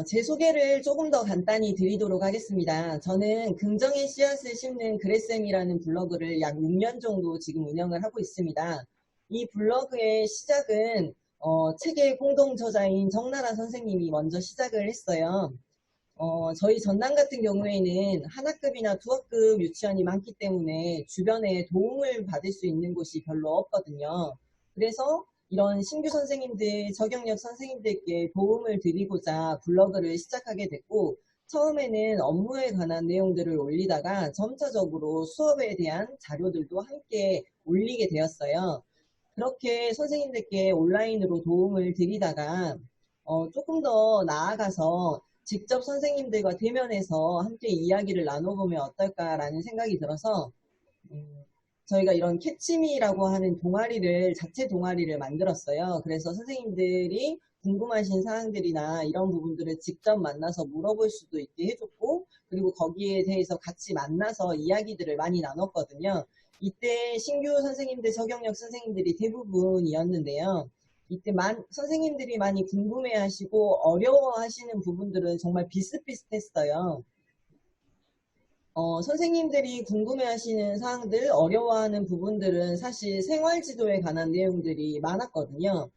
제 소개를 조금 더 간단히 드리도록 하겠습니다. 저는 긍정의 씨앗을 심는 그레쌤이라는 블로그를 약 6년 정도 지금 운영을 하고 있습니다. 이 블로그의 시작은 책의 공동 저자인 정나라 선생님이 먼저 시작을 했어요. 저희 전남 같은 경우에는 하나급이나 투어급 유치원이 많기 때문에 주변에 도움을 받을 수 있는 곳이 별로 없거든요. 그래서 이런 신규 선생님들, 저경력 선생님들께 도움을 드리고자 블로그를 시작하게 됐고, 처음에는 업무에 관한 내용들을 올리다가 점차적으로 수업에 대한 자료들도 함께 올리게 되었어요. 그렇게 선생님들께 온라인으로 도움을 드리다가 조금 더 나아가서 직접 선생님들과 대면해서 함께 이야기를 나눠보면 어떨까라는 생각이 들어서 저희가 이런 캐치미라고 하는 동아리를, 자체 동아리를 만들었어요. 그래서 선생님들이 궁금하신 사항들이나 이런 부분들을 직접 만나서 물어볼 수도 있게 해줬고, 그리고 거기에 대해서 같이 만나서 이야기들을 많이 나눴거든요. 이때 신규 선생님들, 저경력 선생님들이 대부분이었는데요. 이때 선생님들이 많이 궁금해하시고 어려워하시는 부분들은 정말 비슷비슷했어요. 선생님들이 궁금해하시는 사항들, 어려워하는 부분들은 사실 생활지도에 관한 내용들이 많았거든요.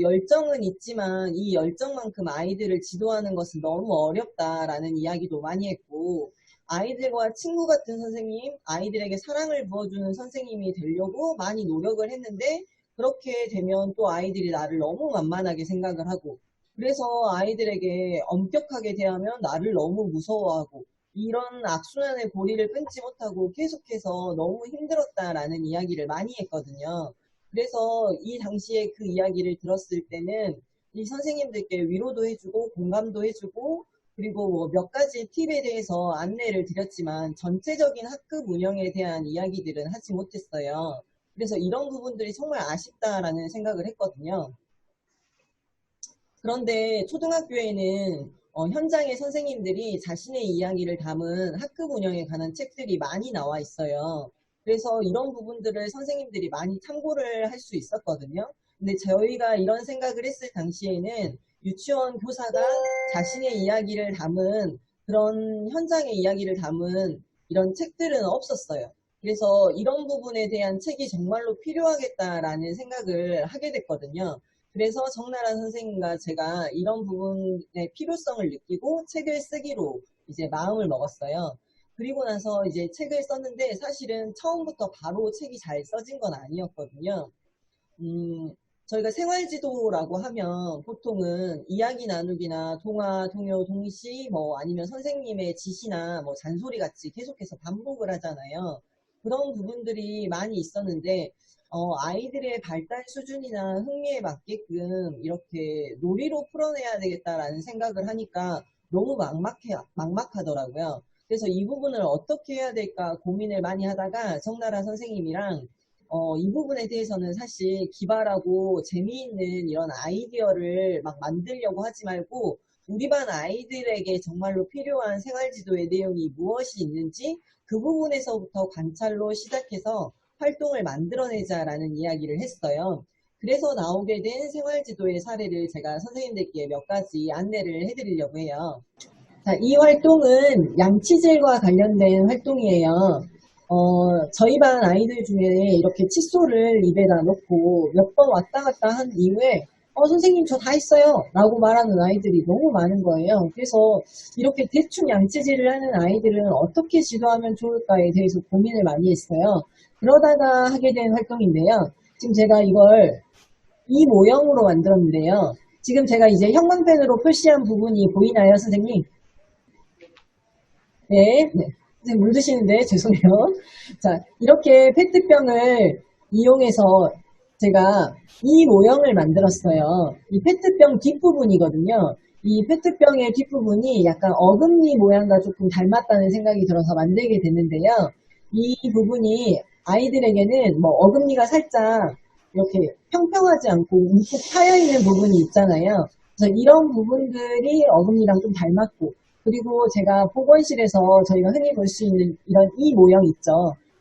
열정은 있지만 이 열정만큼 아이들을 지도하는 것은 너무 어렵다라는 이야기도 많이 했고, 아이들과 친구 같은 선생님, 아이들에게 사랑을 부어주는 선생님이 되려고 많이 노력을 했는데, 그렇게 되면 또 아이들이 나를 너무 만만하게 생각을 하고, 그래서 아이들에게 엄격하게 대하면 나를 너무 무서워하고, 이런 악순환의 고리를 끊지 못하고 계속해서 너무 힘들었다라는 이야기를 많이 했거든요. 그래서 이 당시에 그 이야기를 들었을 때는 이 선생님들께 위로도 해주고 공감도 해주고, 그리고 뭐 몇 가지 팁에 대해서 안내를 드렸지만 전체적인 학급 운영에 대한 이야기들은 하지 못했어요. 그래서 이런 부분들이 정말 아쉽다라는 생각을 했거든요. 그런데 초등학교에는 현장의 선생님들이 자신의 이야기를 담은 학급 운영에 관한 책들이 많이 나와 있어요. 그래서 이런 부분들을 선생님들이 많이 참고를 할 수 있었거든요. 근데 저희가 이런 생각을 했을 당시에는 유치원 교사가 자신의 이야기를 담은 그런 현장의 이야기를 담은 이런 책들은 없었어요. 그래서 이런 부분에 대한 책이 정말로 필요하겠다라는 생각을 하게 됐거든요. 그래서 정나라 선생님과 제가 이런 부분의 필요성을 느끼고 책을 쓰기로 이제 마음을 먹었어요. 그리고 나서 이제 책을 썼는데 사실은 처음부터 바로 책이 잘 써진 건 아니었거든요. 저희가 생활지도라고 하면 보통은 이야기 나누기나 동화, 동요, 동시, 뭐 아니면 선생님의 지시나 뭐 잔소리 같이 계속해서 반복을 하잖아요. 그런 부분들이 많이 있었는데 아이들의 발달 수준이나 흥미에 맞게끔 이렇게 놀이로 풀어내야 되겠다라는 생각을 하니까 너무 막막하더라고요. 그래서 이 부분을 어떻게 해야 될까 고민을 많이 하다가 정나라 선생님이랑 이 부분에 대해서는 사실 기발하고 재미있는 이런 아이디어를 막 만들려고 하지 말고 우리 반 아이들에게 정말로 필요한 생활지도의 내용이 무엇이 있는지 그 부분에서부터 관찰로 시작해서 활동을 만들어내자라는 이야기를 했어요. 그래서 나오게 된 생활지도의 사례를 제가 선생님들께 몇 가지 안내를 해드리려고 해요. 자, 이 활동은 양치질과 관련된 활동이에요. 저희 반 아이들 중에 이렇게 칫솔을 입에다 넣고 몇 번 왔다 갔다 한 이후에 선생님 저 다 했어요 라고 말하는 아이들이 너무 많은 거예요. 그래서 이렇게 대충 양치질을 하는 아이들은 어떻게 지도하면 좋을까에 대해서 고민을 많이 했어요. 그러다가 하게 된 활동인데요. 지금 제가 이걸 이 모형으로 만들었는데요. 지금 제가 이제 형광펜으로 표시한 부분이 보이나요, 선생님? 네, 네. 선생님 물 드시는데 죄송해요. 자, 이렇게 페트병을 이용해서 제가 이 모형을 만들었어요. 이 페트병 뒷부분이거든요. 이 페트병의 뒷부분이 약간 어금니 모양과 조금 닮았다는 생각이 들어서 만들게 됐는데요. 이 부분이 아이들에게는 뭐 어금니가 살짝 이렇게 평평하지 않고 움푹 파여있는 부분이 있잖아요. 그래서 이런 부분들이 어금니랑 좀 닮았고, 그리고 제가 보건실에서 저희가 흔히 볼 수 있는 이런 이 모형 있죠.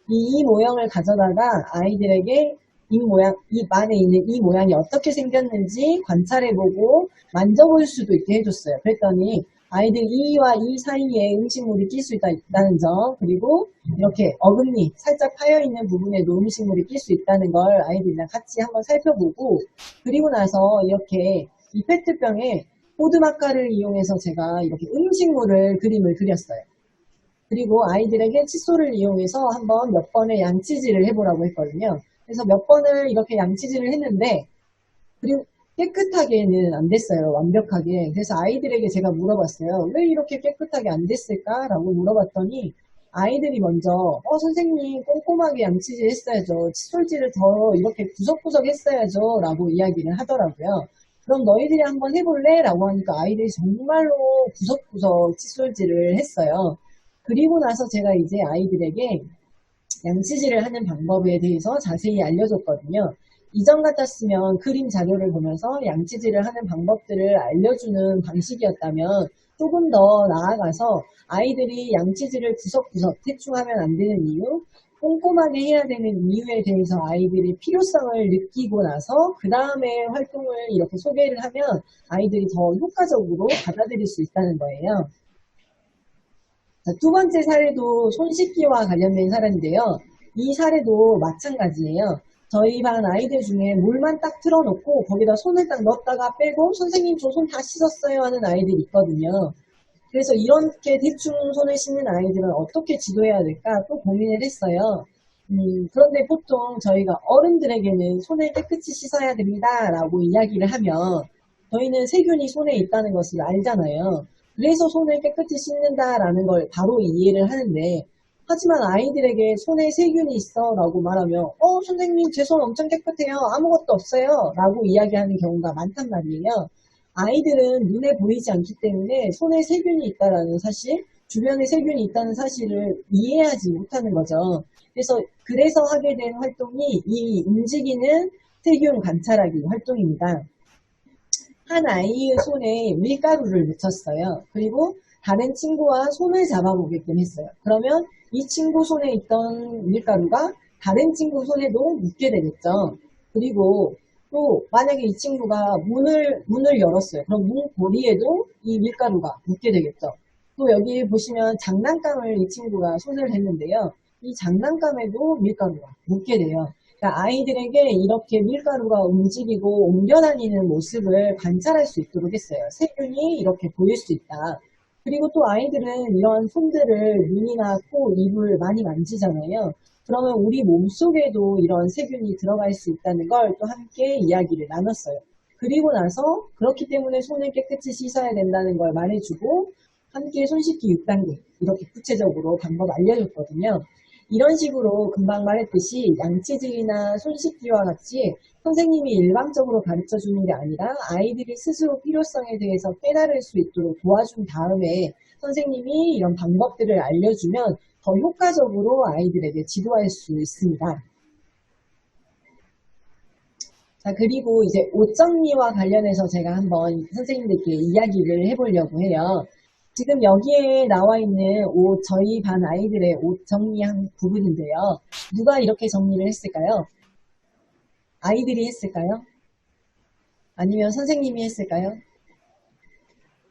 이 모형을 가져다가 아이들에게 입 모양, 입 안에 있는 이 모양이 어떻게 생겼는지 관찰해보고 만져볼 수도 있게 해줬어요. 그랬더니 아이들 이와 이 사이에 음식물이 낄 수 있다는 점, 그리고 이렇게 어금니 살짝 파여있는 부분에도 음식물이 낄 수 있다는 걸 아이들이랑 같이 한번 살펴보고, 그리고 나서 이렇게 이 페트병에 포드마카를 이용해서 제가 이렇게 음식물을 그림을 그렸어요. 그리고 아이들에게 칫솔을 이용해서 한번 몇 번의 양치질을 해보라고 했거든요. 그래서 몇 번을 이렇게 양치질을 했는데, 그리고 깨끗하게는 안 됐어요. 완벽하게. 그래서 아이들에게 제가 물어봤어요. 왜 이렇게 깨끗하게 안 됐을까라고 물어봤더니 아이들이 먼저 선생님 꼼꼼하게 양치질 했어야죠. 칫솔질을 더 이렇게 구석구석 했어야죠. 라고 이야기를 하더라고요. 그럼 너희들이 한번 해볼래? 라고 하니까 아이들이 정말로 구석구석 칫솔질을 했어요. 그리고 나서 제가 이제 아이들에게 양치질을 하는 방법에 대해서 자세히 알려줬거든요. 이전 같았으면 그림 자료를 보면서 양치질을 하는 방법들을 알려주는 방식이었다면 조금 더 나아가서 아이들이 양치질을 구석구석 대충 하면 안 되는 이유, 꼼꼼하게 해야 되는 이유에 대해서 아이들이 필요성을 느끼고 나서 그 다음에 활동을 이렇게 소개를 하면 아이들이 더 효과적으로 받아들일 수 있다는 거예요. 자, 두 번째 사례도 손 씻기와 관련된 사례인데요. 이 사례도 마찬가지예요. 저희 반 아이들 중에 물만 딱 틀어놓고 거기다 손을 딱 넣었다가 빼고 선생님 저 손 다 씻었어요 하는 아이들이 있거든요. 그래서 이렇게 대충 손을 씻는 아이들은 어떻게 지도해야 될까 또 고민을 했어요. 그런데 보통 저희가 어른들에게는 손을 깨끗이 씻어야 됩니다 라고 이야기를 하면 저희는 세균이 손에 있다는 것을 알잖아요. 그래서 손을 깨끗이 씻는다라는 걸 바로 이해를 하는데, 하지만 아이들에게 손에 세균이 있어 라고 말하면 선생님 제 손 엄청 깨끗해요. 아무것도 없어요. 라고 이야기하는 경우가 많단 말이에요. 아이들은 눈에 보이지 않기 때문에 손에 세균이 있다는 사실, 주변에 세균이 있다는 사실을 이해하지 못하는 거죠. 그래서 하게 된 활동이 이 움직이는 세균 관찰하기 활동입니다. 한 아이의 손에 밀가루를 묻혔어요. 그리고 다른 친구와 손을 잡아보게끔 했어요. 그러면 이 친구 손에 있던 밀가루가 다른 친구 손에도 묻게 되겠죠. 그리고 또 만약에 이 친구가 문을 열었어요. 그럼 문 고리에도 이 밀가루가 묻게 되겠죠. 또 여기 보시면 장난감을 이 친구가 손을 댔는데요. 이 장난감에도 밀가루가 묻게 돼요. 그러니까 아이들에게 이렇게 밀가루가 움직이고 옮겨다니는 모습을 관찰할 수 있도록 했어요. 세균이 이렇게 보일 수 있다. 그리고 또 아이들은 이런 손들을 눈이나 코, 입을 많이 만지잖아요. 그러면 우리 몸속에도 이런 세균이 들어갈 수 있다는 걸 또 함께 이야기를 나눴어요. 그리고 나서 그렇기 때문에 손을 깨끗이 씻어야 된다는 걸 말해주고 함께 손 씻기 6단계 이렇게 구체적으로 방법 알려줬거든요. 이런 식으로 금방 말했듯이 양치질이나 손 씻기와 같이 선생님이 일방적으로 가르쳐 주는 게 아니라 아이들이 스스로 필요성에 대해서 깨달을 수 있도록 도와준 다음에 선생님이 이런 방법들을 알려주면 더 효과적으로 아이들에게 지도할 수 있습니다. 자, 그리고 이제 옷 정리와 관련해서 제가 한번 선생님들께 이야기를 해보려고 해요. 지금 여기에 나와 있는 옷, 저희 반 아이들의 옷 정리한 부분인데요. 누가 이렇게 정리를 했을까요? 아이들이 했을까요? 아니면 선생님이 했을까요?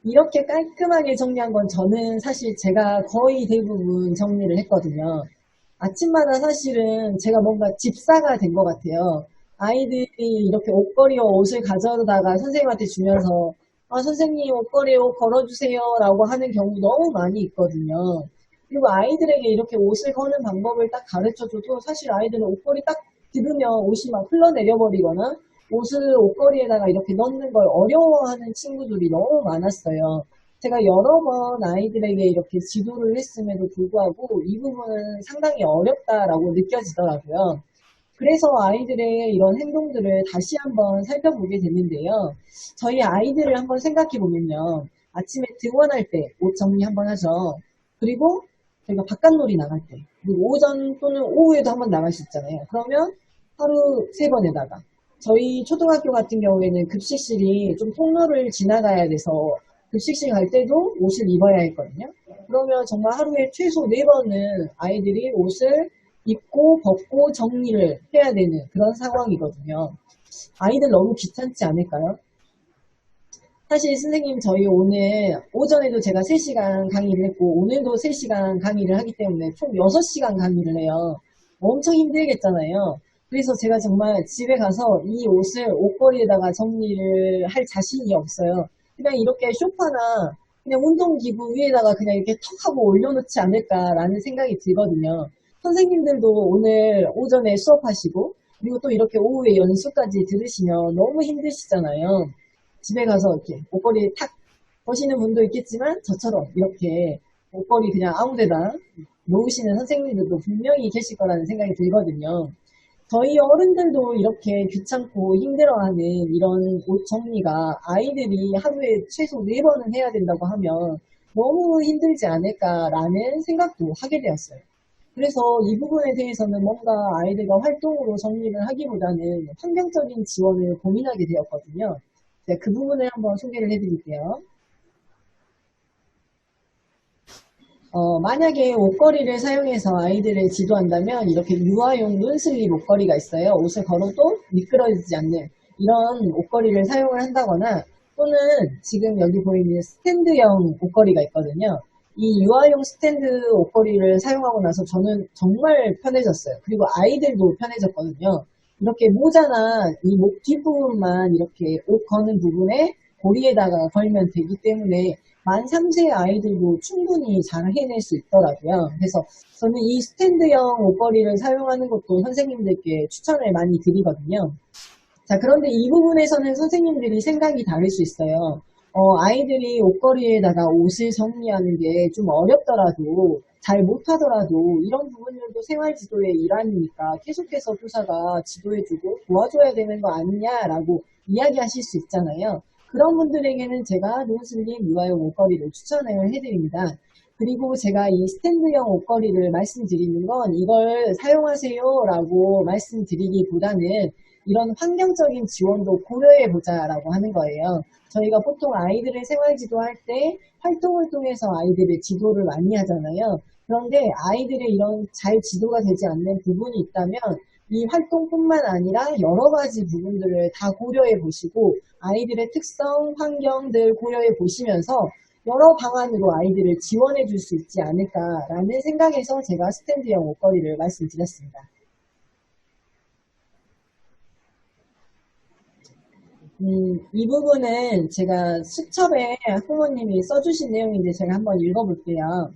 이렇게 깔끔하게 정리한 건 저는 사실 제가 거의 대부분 정리를 했거든요. 아침마다 사실은 제가 뭔가 집사가 된 것 같아요. 아이들이 이렇게 옷걸이와 옷을 가져다가 선생님한테 주면서 선생님 옷걸이에 옷 걸어주세요 라고 하는 경우 너무 많이 있거든요. 그리고 아이들에게 이렇게 옷을 거는 방법을 딱 가르쳐줘도 사실 아이들은 옷걸이 딱 들으면 옷이 막 흘러내려 버리거나 옷을 옷걸이에다가 이렇게 넣는 걸 어려워하는 친구들이 너무 많았어요. 제가 여러 번 아이들에게 이렇게 지도를 했음에도 불구하고 이 부분은 상당히 어렵다라고 느껴지더라고요. 그래서 아이들의 이런 행동들을 다시 한번 살펴보게 됐는데요. 저희 아이들을 한번 생각해 보면요. 아침에 등원할 때 옷 정리 한번 하죠. 그리고 저희가 바깥놀이 나갈 때, 그리고 오전 또는 오후에도 한번 나갈 수 있잖아요. 그러면 하루 3번에다가 저희 초등학교 같은 경우에는 급식실이 좀 통로를 지나가야 돼서 급식실 갈 때도 옷을 입어야 했거든요. 그러면 정말 하루에 최소 4번은 아이들이 옷을 입고 벗고 정리를 해야 되는 그런 상황이거든요. 아이들 너무 귀찮지 않을까요? 사실 선생님 저희 오늘 오전에도 제가 3시간 강의를 했고 오늘도 3시간 강의를 하기 때문에 총 6시간 강의를 해요. 엄청 힘들겠잖아요. 그래서 제가 정말 집에 가서 이 옷을 옷걸이에다가 정리를 할 자신이 없어요. 그냥 이렇게 소파나 그냥 운동기구 위에다가 그냥 이렇게 턱 하고 올려놓지 않을까라는 생각이 들거든요. 선생님들도 오늘 오전에 수업하시고 그리고 또 이렇게 오후에 연수까지 들으시면 너무 힘드시잖아요. 집에 가서 이렇게 옷걸이 탁 거시는 분도 있겠지만 저처럼 이렇게 옷걸이 그냥 아무 데나 놓으시는 선생님들도 분명히 계실 거라는 생각이 들거든요. 저희 어른들도 이렇게 귀찮고 힘들어하는 이런 옷 정리가 아이들이 하루에 최소 4번은 해야 된다고 하면 너무 힘들지 않을까라는 생각도 하게 되었어요. 그래서 이 부분에 대해서는 뭔가 아이들과 활동으로 정리를 하기보다는 환경적인 지원을 고민하게 되었거든요. 네, 그 부분을 한번 소개를 해드릴게요. 만약에 옷걸이를 사용해서 아이들을 지도한다면 이렇게 유아용 눈슬립 옷걸이가 있어요. 옷을 걸어도 미끄러지지 않는 이런 옷걸이를 사용을 한다거나 또는 지금 여기 보이는 스탠드형 옷걸이가 있거든요. 이 유아용 스탠드 옷걸이를 사용하고 나서 저는 정말 편해졌어요. 그리고 아이들도 편해졌거든요. 이렇게 모자나 이 목 뒷부분만 이렇게 옷 거는 부분에 고리에다가 걸면 되기 때문에 만 3세 아이들도 충분히 잘 해낼 수 있더라고요. 그래서 저는 이 스탠드형 옷걸이를 사용하는 것도 선생님들께 추천을 많이 드리거든요. 자, 그런데 이 부분에서는 선생님들이 생각이 다를 수 있어요. 아이들이 옷걸이에다가 옷을 정리하는 게 좀 어렵더라도, 잘 못하더라도, 이런 부분들도 생활지도의 일환이니까 계속해서 교사가 지도해주고 도와줘야 되는 거 아니냐라고 이야기하실 수 있잖아요. 그런 분들에게는 제가 노슬립 유아용 옷걸이를 추천을 해드립니다. 그리고 제가 이 스탠드형 옷걸이를 말씀드리는 건 이걸 사용하세요라고 말씀드리기보다는 이런 환경적인 지원도 고려해보자라고 하는 거예요. 저희가 보통 아이들의 생활지도할 때 활동을 통해서 아이들의 지도를 많이 하잖아요. 그런데 아이들의 이런 잘 지도가 되지 않는 부분이 있다면 이 활동뿐만 아니라 여러 가지 부분들을 다 고려해 보시고 아이들의 특성, 환경들 고려해 보시면서 여러 방안으로 아이들을 지원해 줄 수 있지 않을까라는 생각에서 제가 스탠드형 옷걸이를 말씀드렸습니다. 이 부분은 제가 수첩에 학부모님이 써주신 내용인데 제가 한번 읽어볼게요.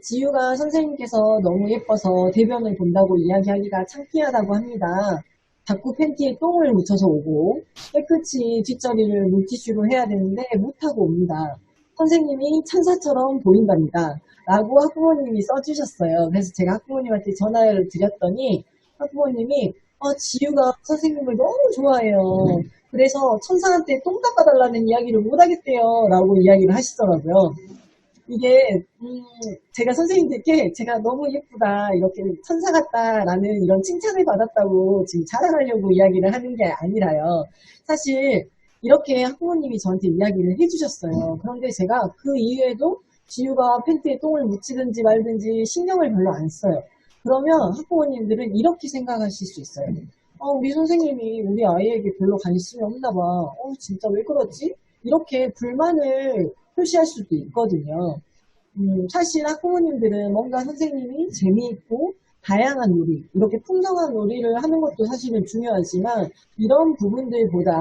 지유가 선생님께서 너무 예뻐서 대변을 본다고 이야기하기가 창피하다고 합니다. 자꾸 팬티에 똥을 묻혀서 오고 깨끗이 뒷처리를 물티슈로 해야 되는데 못하고 옵니다. 선생님이 천사처럼 보인답니다. 라고 학부모님이 써주셨어요. 그래서 제가 학부모님한테 전화를 드렸더니 학부모님이 지유가 선생님을 너무 좋아해요. 그래서 천사한테 똥 닦아달라는 이야기를 못하겠대요. 라고 이야기를 하시더라고요. 이게 제가 선생님들께 제가 너무 예쁘다 이렇게 천사 같다라는 이런 칭찬을 받았다고 지금 자랑하려고 이야기를 하는 게 아니라요. 사실 이렇게 학부모님이 저한테 이야기를 해주셨어요. 그런데 제가 그 이후에도 지유가 팬티에 똥을 묻히든지 말든지 신경을 별로 안 써요. 그러면 학부모님들은 이렇게 생각하실 수 있어요. 우리 선생님이 우리 아이에게 별로 관심이 없나 봐. 진짜 왜 그러지? 이렇게 불만을 표시할 수도 있거든요. 사실 학부모님들은 뭔가 선생님이 재미있고 다양한 놀이, 이렇게 풍성한 놀이를 하는 것도 사실은 중요하지만 이런 부분들보다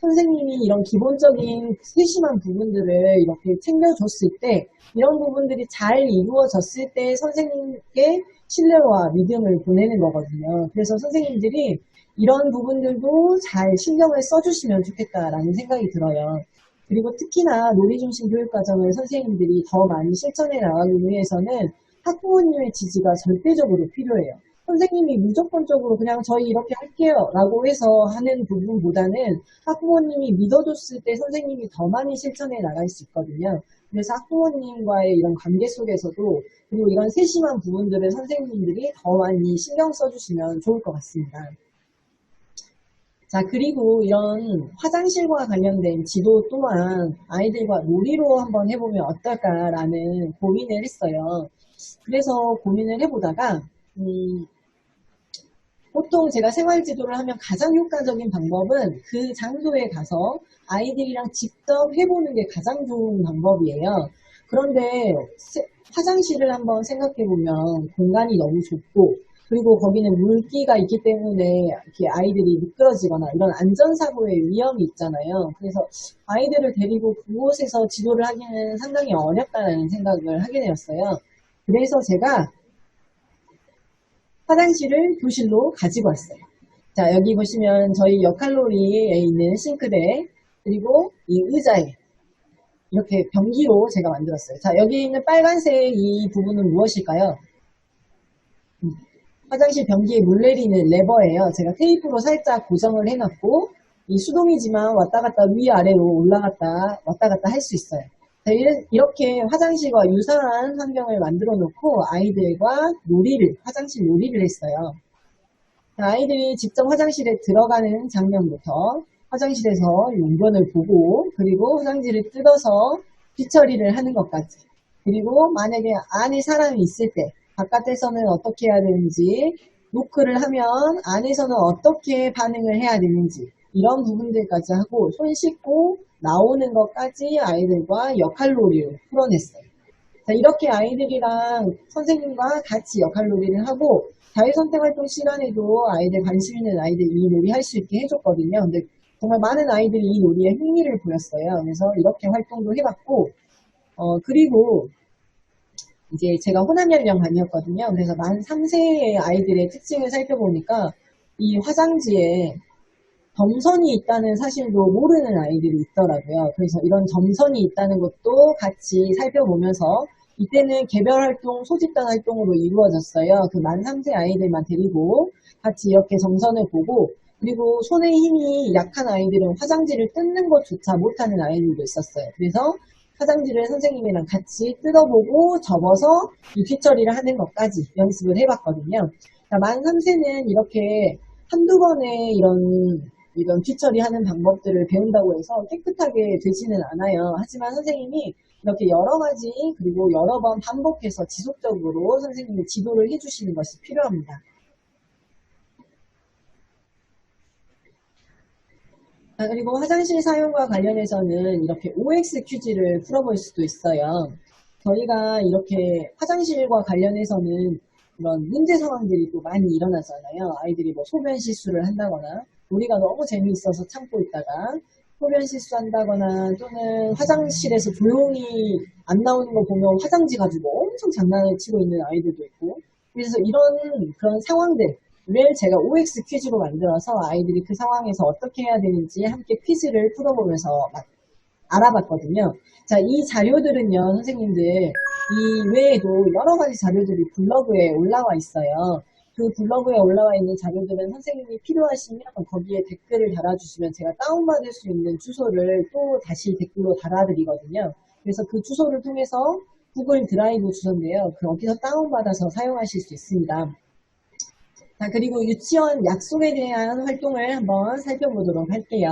선생님이 이런 기본적인 세심한 부분들을 이렇게 챙겨줬을 때 이런 부분들이 잘 이루어졌을 때 선생님께 신뢰와 믿음을 보내는 거거든요. 그래서 선생님들이 이런 부분들도 잘 신경을 써주시면 좋겠다라는 생각이 들어요. 그리고 특히나 놀이중심 교육과정을 선생님들이 더 많이 실천해 나가기 위해서는 학부모님의 지지가 절대적으로 필요해요. 선생님이 무조건적으로 그냥 저희 이렇게 할게요 라고 해서 하는 부분보다는 학부모님이 믿어줬을 때 선생님이 더 많이 실천해 나갈 수 있거든요. 그래서 학부모님과의 이런 관계 속에서도 그리고 이런 세심한 부분들을 선생님들이 더 많이 신경 써주시면 좋을 것 같습니다. 자, 그리고 이런 화장실과 관련된 지도 또한 아이들과 놀이로 한번 해보면 어떨까라는 고민을 했어요. 그래서 고민을 해보다가 음, 보통 제가 생활 지도를 하면 가장 효과적인 방법은 그 장소에 가서 아이들이랑 직접 해보는 게 가장 좋은 방법이에요. 그런데 화장실을 한번 생각해보면 공간이 너무 좁고 그리고 거기는 물기가 있기 때문에 이렇게 아이들이 미끄러지거나 이런 안전사고의 위험이 있잖아요. 그래서 아이들을 데리고 그곳에서 지도를 하기는 상당히 어렵다는 생각을 하게 되었어요. 그래서 제가 화장실을 교실로 가지고 왔어요. 자, 여기 보시면 저희 역할놀이에 있는 싱크대, 그리고 이 의자에 이렇게 변기로 제가 만들었어요. 자, 여기 있는 빨간색 이 부분은 무엇일까요? 화장실 변기에 물 내리는 레버예요. 제가 테이프로 살짝 고정을 해놨고, 이 수동이지만 왔다 갔다 위아래로 올라갔다 왔다 갔다 할 수 있어요. 자, 이렇게 화장실과 유사한 환경을 만들어 놓고 아이들과 화장실 놀이를 했어요. 자, 아이들이 직접 화장실에 들어가는 장면부터 화장실에서 용변을 보고 그리고 화장실을 뜯어서 뒤처리를 하는 것까지 그리고 만약에 안에 사람이 있을 때 바깥에서는 어떻게 해야 되는지 노크를 하면 안에서는 어떻게 반응을 해야 되는지 이런 부분들까지 하고 손 씻고 나오는 것까지 아이들과 역할놀이를 풀어냈어요. 자, 이렇게 아이들이랑 선생님과 같이 역할놀이를 하고 자유선택활동 시간에도 아이들 관심 있는 아이들 이 놀이 할 수 있게 해줬거든요. 근데 정말 많은 아이들이 이 놀이에 흥미를 보였어요. 그래서 이렇게 활동도 해봤고 그리고 이제 제가 호남연령반이었거든요. 그래서 만 3세의 아이들의 특징을 살펴보니까 이 화장지에 점선이 있다는 사실도 모르는 아이들이 있더라고요. 그래서 이런 점선이 있다는 것도 같이 살펴보면서 이때는 개별 활동, 소집단 활동으로 이루어졌어요. 그 만 3세 아이들만 데리고 같이 이렇게 점선을 보고 그리고 손에 힘이 약한 아이들은 화장지를 뜯는 것조차 못하는 아이들도 있었어요. 그래서 화장지를 선생님이랑 같이 뜯어보고 접어서 이 뒷처리를 하는 것까지 연습을 해봤거든요. 만 3세는 이렇게 한두 번에 이런 뒷처리하는 방법들을 배운다고 해서 깨끗하게 되지는 않아요. 하지만 선생님이 이렇게 여러 가지 그리고 여러 번 반복해서 지속적으로 선생님이 지도를 해주시는 것이 필요합니다. 그리고 화장실 사용과 관련해서는 이렇게 OX 퀴즈를 풀어볼 수도 있어요. 저희가 이렇게 화장실과 관련해서는 이런 문제 상황들이 또 많이 일어나잖아요. 아이들이 뭐 소변 실수를 한다거나 우리가 너무 재미있어서 참고 있다가 소변 실수한다거나 또는 화장실에서 조용히 안 나오는 거 보면 화장지 가지고 엄청 장난을 치고 있는 아이들도 있고 그래서 이런 그런 상황들을 제가 OX 퀴즈로 만들어서 아이들이 그 상황에서 어떻게 해야 되는지 함께 퀴즈를 풀어보면서 알아봤거든요. 자, 이 자료들은요, 선생님들, 이 외에도 여러 가지 자료들이 블로그에 올라와 있어요. 그 블로그에 올라와 있는 자료들은 선생님이 필요하시면 거기에 댓글을 달아주시면 제가 다운받을 수 있는 주소를 또 다시 댓글로 달아드리거든요. 그래서 그 주소를 통해서 구글 드라이브 주소인데요. 거기서 다운받아서 사용하실 수 있습니다. 자, 그리고 유치원 약속에 대한 활동을 한번 살펴보도록 할게요.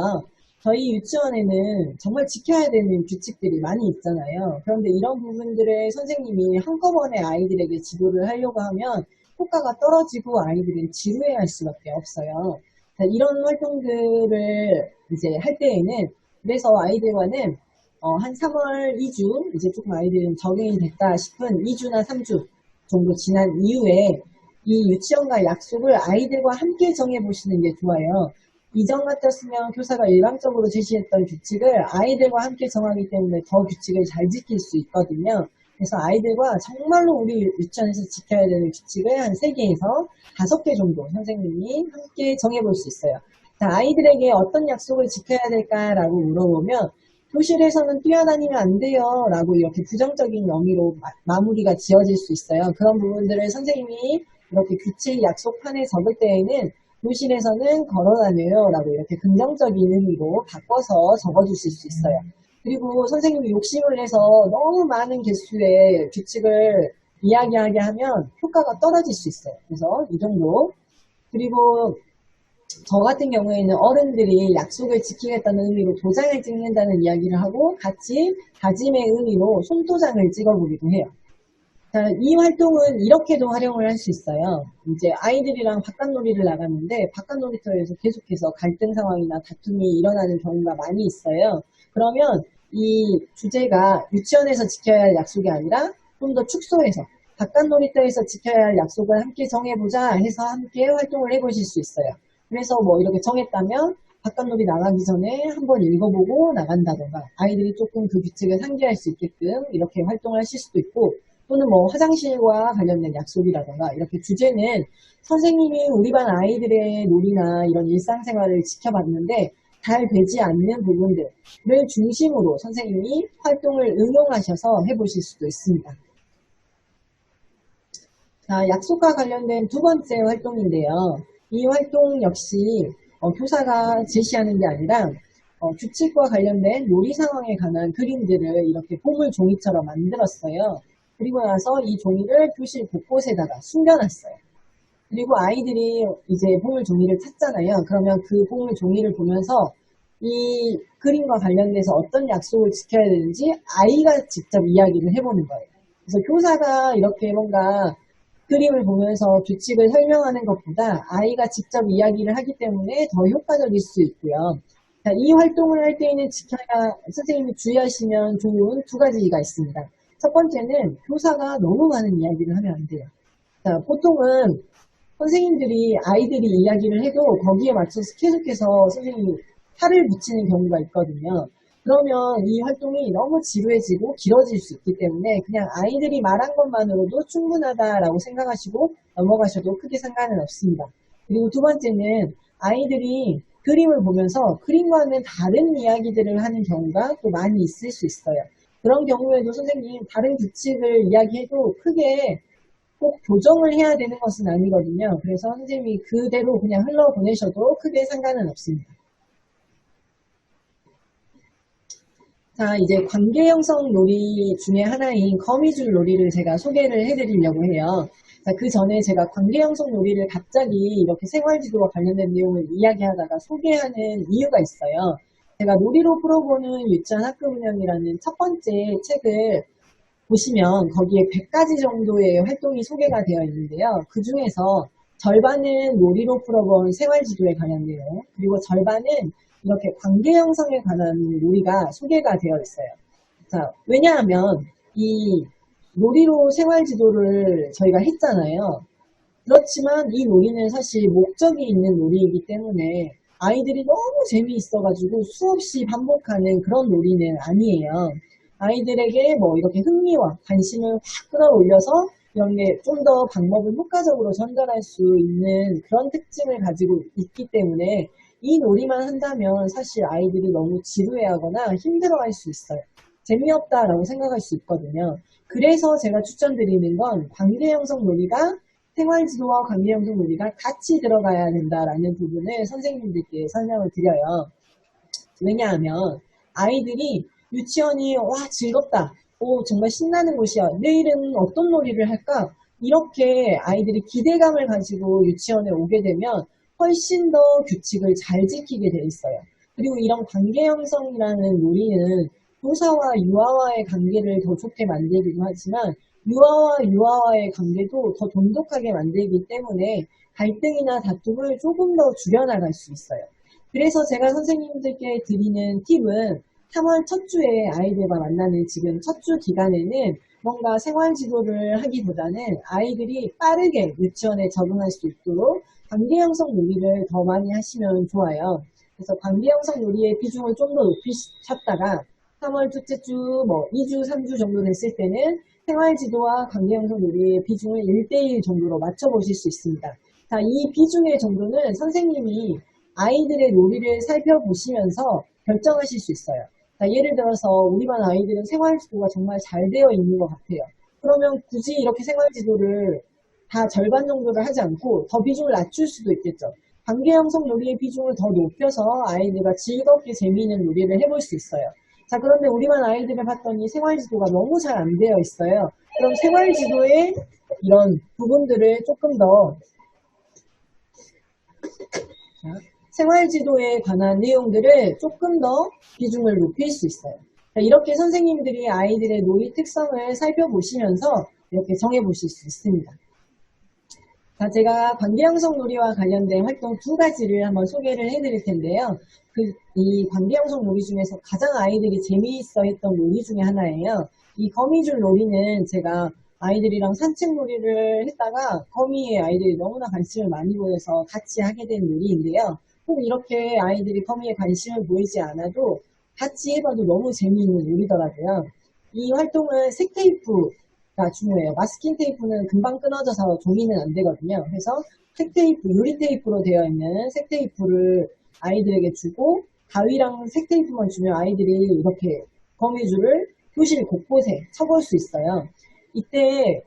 저희 유치원에는 정말 지켜야 되는 규칙들이 많이 있잖아요. 그런데 이런 부분들을 선생님이 한꺼번에 아이들에게 지도를 하려고 하면 효과가 떨어지고 아이들은 지루해할 수밖에 없어요. 자, 이런 활동들을 이제 할 때에는 그래서 아이들과는 한 3월 2주 이제 조금 아이들은 적응이 됐다 싶은 2주나 3주 정도 지난 이후에 이 유치원과 약속을 아이들과 함께 정해보시는 게 좋아요. 이전 같았으면 교사가 일방적으로 제시했던 규칙을 아이들과 함께 정하기 때문에 더 규칙을 잘 지킬 수 있거든요. 그래서 아이들과 정말로 우리 유치원에서 지켜야 되는 규칙을 한 3개에서 5개 정도 선생님이 함께 정해볼 수 있어요. 자, 아이들에게 어떤 약속을 지켜야 될까라고 물어보면 교실에서는 뛰어다니면 안 돼요 라고 이렇게 부정적인 의미로 마무리가 지어질 수 있어요. 그런 부분들을 선생님이 이렇게 규칙 약속판에 적을 때에는 교실에서는 걸어다녀요 라고 이렇게 긍정적인 의미로 바꿔서 적어주실 수 있어요. 그리고 선생님이 욕심을 내서 너무 많은 개수의 규칙을 이야기하게 하면 효과가 떨어질 수 있어요. 그래서 이 정도. 그리고 저 같은 경우에는 어른들이 약속을 지키겠다는 의미로 도장을 찍는다는 이야기를 하고 같이 다짐의 의미로 손도장을 찍어보기도 해요. 자, 이 활동은 이렇게도 활용을 할 수 있어요. 이제 아이들이랑 바깥놀이를 나갔는데 바깥 놀이터에서 계속해서 갈등 상황이나 다툼이 일어나는 경우가 많이 있어요. 그러면 이 주제가 유치원에서 지켜야 할 약속이 아니라 좀 더 축소해서 바깥 놀이터에서 지켜야 할 약속을 함께 정해보자 해서 함께 활동을 해보실 수 있어요. 그래서 뭐 이렇게 정했다면 바깥놀이 나가기 전에 한번 읽어보고 나간다던가 아이들이 조금 그 규칙을 상기할 수 있게끔 이렇게 활동을 하실 수도 있고 또는 뭐 화장실과 관련된 약속이라던가 이렇게 주제는 선생님이 우리 반 아이들의 놀이나 이런 일상생활을 지켜봤는데 잘 되지 않는 부분들을 중심으로 선생님이 활동을 응용하셔서 해보실 수도 있습니다. 자, 약속과 관련된 두 번째 활동인데요. 이 활동 역시 교사가 제시하는 게 아니라 규칙과 관련된 놀이 상황에 관한 그림들을 이렇게 보물 종이처럼 만들었어요. 그리고 나서 이 종이를 교실 곳곳에다가 숨겨놨어요. 그리고 아이들이 이제 보물 종이를 찾잖아요. 그러면 그 보물 종이를 보면서 이 그림과 관련돼서 어떤 약속을 지켜야 되는지 아이가 직접 이야기를 해보는 거예요. 그래서 교사가 이렇게 뭔가 그림을 보면서 규칙을 설명하는 것보다 아이가 직접 이야기를 하기 때문에 더 효과적일 수 있고요. 자, 이 활동을 할 때에는 선생님이 주의하시면 좋은 두 가지가 있습니다. 첫 번째는 교사가 너무 많은 이야기를 하면 안 돼요. 자, 보통은 선생님들이 아이들이 이야기를 해도 거기에 맞춰서 계속해서 선생님이 살을 붙이는 경우가 있거든요. 그러면 이 활동이 너무 지루해지고 길어질 수 있기 때문에 그냥 아이들이 말한 것만으로도 충분하다라고 생각하시고 넘어가셔도 크게 상관은 없습니다. 그리고 두 번째는 아이들이 그림을 보면서 그림과는 다른 이야기들을 하는 경우가 또 많이 있을 수 있어요. 그런 경우에도 선생님 다른 규칙을 이야기해도 크게 꼭 교정을 해야 되는 것은 아니거든요. 그래서 선생님이 그대로 그냥 흘러보내셔도 크게 상관은 없습니다. 자, 이제 관계 형성 놀이 중에 하나인 거미줄 놀이를 제가 소개를 해드리려고 해요. 자, 그 전에 제가 관계 형성 놀이를 갑자기 이렇게 생활지도와 관련된 내용을 이야기하다가 소개하는 이유가 있어요. 제가 놀이로 풀어보는 유치원 학급 운영이라는 첫 번째 책을 보시면 거기에 100가지 정도의 활동이 소개가 되어 있는데요. 그 중에서 절반은 놀이로 풀어본 생활지도에 관한 내용, 그리고 절반은 이렇게 관계 형성에 관한 놀이가 소개가 되어 있어요. 자, 왜냐하면 이 놀이로 생활지도를 저희가 했잖아요. 그렇지만 이 놀이는 사실 목적이 있는 놀이이기 때문에 아이들이 너무 재미있어가지고 수없이 반복하는 그런 놀이는 아니에요. 아이들에게 뭐 이렇게 흥미와 관심을 확 끌어올려서 이런 게 좀 더 방법을 효과적으로 전달할 수 있는 그런 특징을 가지고 있기 때문에 이 놀이만 한다면 사실 아이들이 너무 지루해하거나 힘들어할 수 있어요. 재미없다라고 생각할 수 있거든요. 그래서 제가 추천드리는 건 관계 형성 놀이가 생활지도와 관계 형성 놀이가 같이 들어가야 된다라는 부분을 선생님들께 설명을 드려요. 왜냐하면 아이들이 유치원이 와 즐겁다, 오 정말 신나는 곳이야, 내일은 어떤 놀이를 할까, 이렇게 아이들이 기대감을 가지고 유치원에 오게 되면 훨씬 더 규칙을 잘 지키게 돼 있어요. 그리고 이런 관계 형성이라는 놀이는 교사와 유아와의 관계를 더 좋게 만들기도 하지만 유아와 유아와의 관계도 더 돈독하게 만들기 때문에 갈등이나 다툼을 조금 더 줄여나갈 수 있어요. 그래서 제가 선생님들께 드리는 팁은 3월 첫 주에 아이들과 만나는 지금 첫 주 기간에는 뭔가 생활 지도를 하기보다는 아이들이 빠르게 유치원에 적응할 수 있도록 관계 형성 놀이를 더 많이 하시면 좋아요. 그래서 관계 형성 놀이의 비중을 좀 더 높이셨다가 3월 둘째 주, 뭐 2주, 3주 정도 됐을 때는 생활 지도와 관계 형성 놀이의 비중을 1대1 정도로 맞춰보실 수 있습니다. 자, 이 비중의 정도는 선생님이 아이들의 놀이를 살펴보시면서 결정하실 수 있어요. 자, 예를 들어서 우리 반 아이들은 생활지도가 정말 잘 되어 있는 것 같아요. 그러면 굳이 이렇게 생활지도를 다 절반 정도를 하지 않고 더 비중을 낮출 수도 있겠죠. 관계 형성 놀이의 비중을 더 높여서 아이들과 즐겁게 재미있는 놀이를 해볼 수 있어요. 자, 그런데 우리 반 아이들을 봤더니 생활지도가 너무 잘 안 되어 있어요. 그럼 생활지도의 이런 부분들을 조금 더 생활지도에 관한 내용들을 조금 더 비중을 높일 수 있어요. 이렇게 선생님들이 아이들의 놀이 특성을 살펴보시면서 이렇게 정해보실 수 있습니다. 자, 제가 관계형성 놀이와 관련된 활동 두 가지를 한번 소개를 해드릴 텐데요. 이 관계형성 놀이 중에서 가장 아이들이 재미있어 했던 놀이 중에 하나예요. 이 거미줄 놀이는 제가 아이들이랑 산책 놀이를 했다가 거미에 아이들이 너무나 관심을 많이 보여서 같이 하게 된 놀이인데요. 꼭 이렇게 아이들이 거미에 관심을 보이지 않아도 같이 해봐도 너무 재미있는 놀이더라고요. 이 활동은 색테이프가 중요해요. 마스킹 테이프는 금방 끊어져서 종이는 안 되거든요. 그래서 색테이프, 유리 테이프로 되어 있는 색테이프를 아이들에게 주고 가위랑 색테이프만 주면 아이들이 이렇게 거미줄을 교실 곳곳에 쳐볼 수 있어요. 이때